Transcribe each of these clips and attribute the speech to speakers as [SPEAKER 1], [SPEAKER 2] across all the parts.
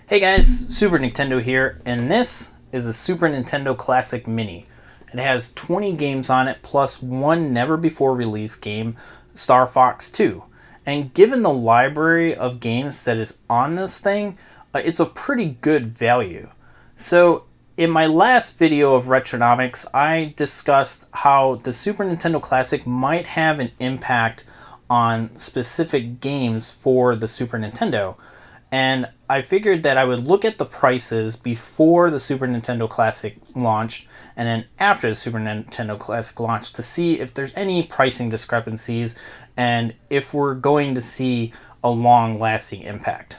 [SPEAKER 1] Hey guys, Super Nintendo here, and this is the Super Nintendo Classic Mini. It has 20 games on it, plus one never-before-released game, Star Fox 2. And given the library of games that is on this thing, it's a pretty good value. So, in my last video of Retronomics, I discussed how the Super Nintendo Classic might have an impact on specific games for the Super Nintendo. And I figured that I would look at the prices before the Super Nintendo Classic launched and then after the Super Nintendo Classic launched to see if there's any pricing discrepancies and if we're going to see a long-lasting impact.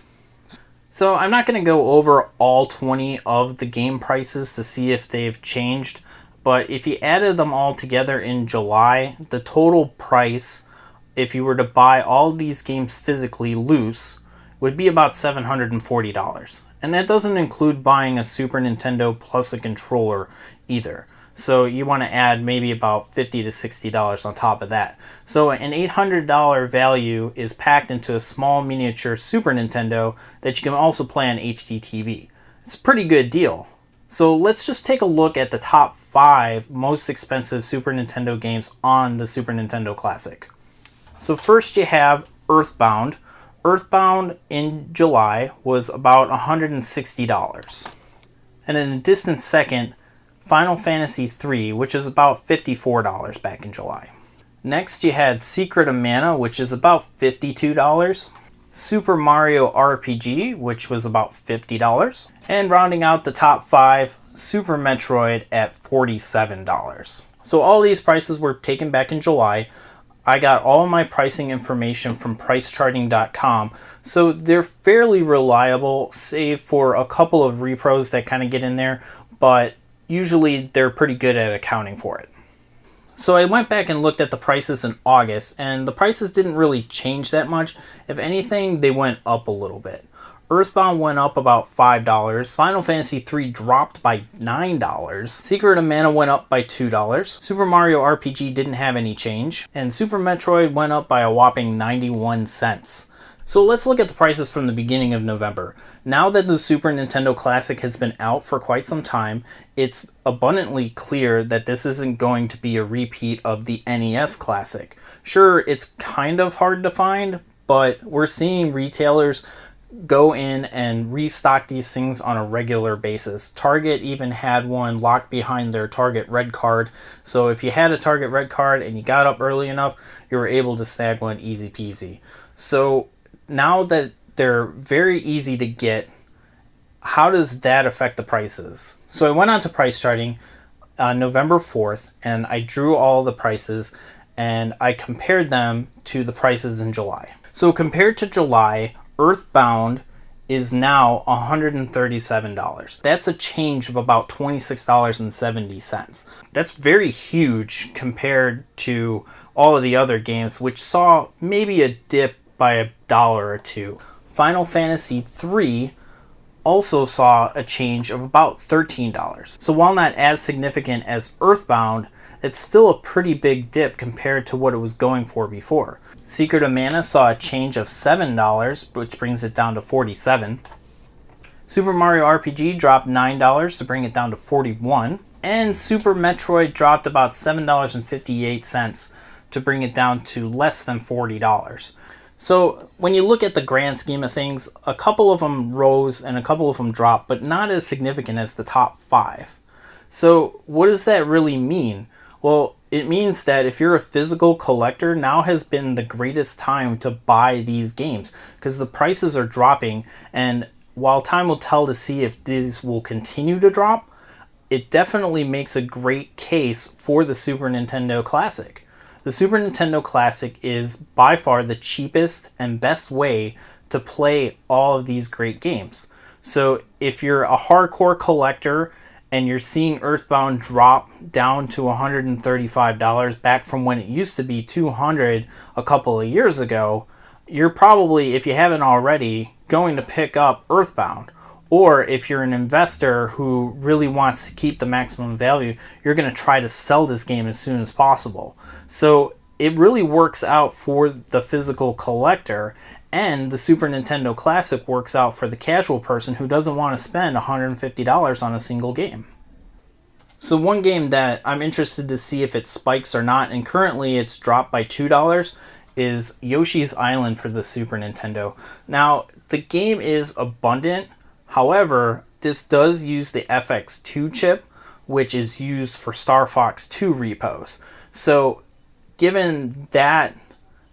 [SPEAKER 1] So I'm not going to go over all 20 of the game prices to see if they've changed, but if you added them all together in July, the total price, if you were to buy all these games physically loose, would be about $740. And that doesn't include buying a Super Nintendo plus a controller either. So you want to add maybe about $50 to $60 on top of that. So an $800 value is packed into a small miniature Super Nintendo that you can also play on HD TV. It's a pretty good deal. So let's just take a look at the top 5 most expensive Super Nintendo games on the Super Nintendo Classic. So first you have Earthbound. Earthbound in July was about $160. And in a distant second, Final Fantasy III, which is about $54 back in July. Next you had Secret of Mana, which is about $52. Super Mario RPG, which was about $50. And rounding out the top 5, Super Metroid at $47. So all these prices were taken back in July. I got all my pricing information from pricecharting.com, so they're fairly reliable, save for a couple of repros that kind of get in there, but usually they're pretty good at accounting for it. So I went back and looked at the prices in August, and the prices didn't really change that much. If anything, they went up a little bit. Earthbound went up about $5, Final Fantasy III dropped by $9, Secret of Mana went up by $2, Super Mario RPG didn't have any change, and Super Metroid went up by a whopping 91 cents. So let's look at the prices from the beginning of November. Now that the Super Nintendo Classic has been out for quite some time, it's abundantly clear that this isn't going to be a repeat of the NES Classic. Sure, it's kind of hard to find, but we're seeing retailers go in and restock these things on a regular basis. Target even had one locked behind their Target Red card, so if you had a Target Red card and you got up early enough, you were able to snag one easy peasy. So now that they're very easy to get, how does that affect the prices? So I went on to price charting on November 4th and I drew all the prices and I compared them to the prices in July. So compared to July, Earthbound is now $137. That's a change of about $26.70. That's very huge compared to all of the other games, which saw maybe a dip by $1 or $2. Final Fantasy III also saw a change of about $13. So while not as significant as Earthbound, it's still a pretty big dip compared to what it was going for before. Secret of Mana saw a change of $7, which brings it down to $47. Super Mario RPG dropped $9 to bring it down to $41. And Super Metroid dropped about $7.58 to bring it down to less than $40. So when you look at the grand scheme of things, a couple of them rose and a couple of them dropped, but not as significant as the top 5. So what does that really mean? Well, it means that if you're a physical collector, now has been the greatest time to buy these games because the prices are dropping, and while time will tell to see if these will continue to drop, it definitely makes a great case for the Super Nintendo Classic. The Super Nintendo Classic is by far the cheapest and best way to play all of these great games. So if you're a hardcore collector and you're seeing Earthbound drop down to $135 back from when it used to be $200 a couple of years ago, you're probably, if you haven't already, going to pick up Earthbound. Or if you're an investor who really wants to keep the maximum value, you're going to try to sell this game as soon as possible. So it really works out for the physical collector, And the Super Nintendo Classic works out for the casual person who doesn't want to spend $150 on a single game. So one game that I'm interested to see if it spikes or not, and currently it's dropped by $2, is Yoshi's Island for the Super Nintendo. Now, the game is abundant. However, this does use the FX2 chip, which is used for Star Fox 2 repos. So, given that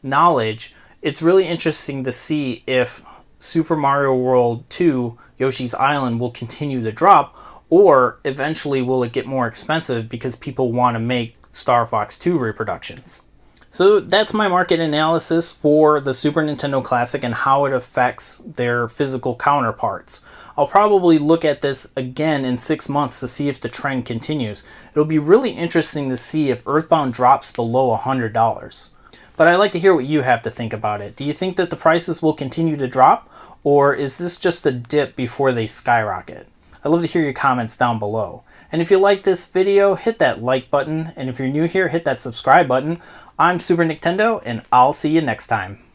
[SPEAKER 1] knowledge, it's really interesting to see if Super Mario World 2 Yoshi's Island will continue to drop, or eventually will it get more expensive because people want to make Star Fox 2 reproductions. So that's my market analysis for the Super Nintendo Classic and how it affects their physical counterparts. I'll probably look at this again in 6 months to see if the trend continues. It'll be really interesting to see if Earthbound drops below $100. But I'd like to hear what you have to think about it. Do you think that the prices will continue to drop, or is this just a dip before they skyrocket? I'd love to hear your comments down below. And if you like this video, hit that like button, and if you're new here, hit that subscribe button. I'm Super Nintendo, and I'll see you next time.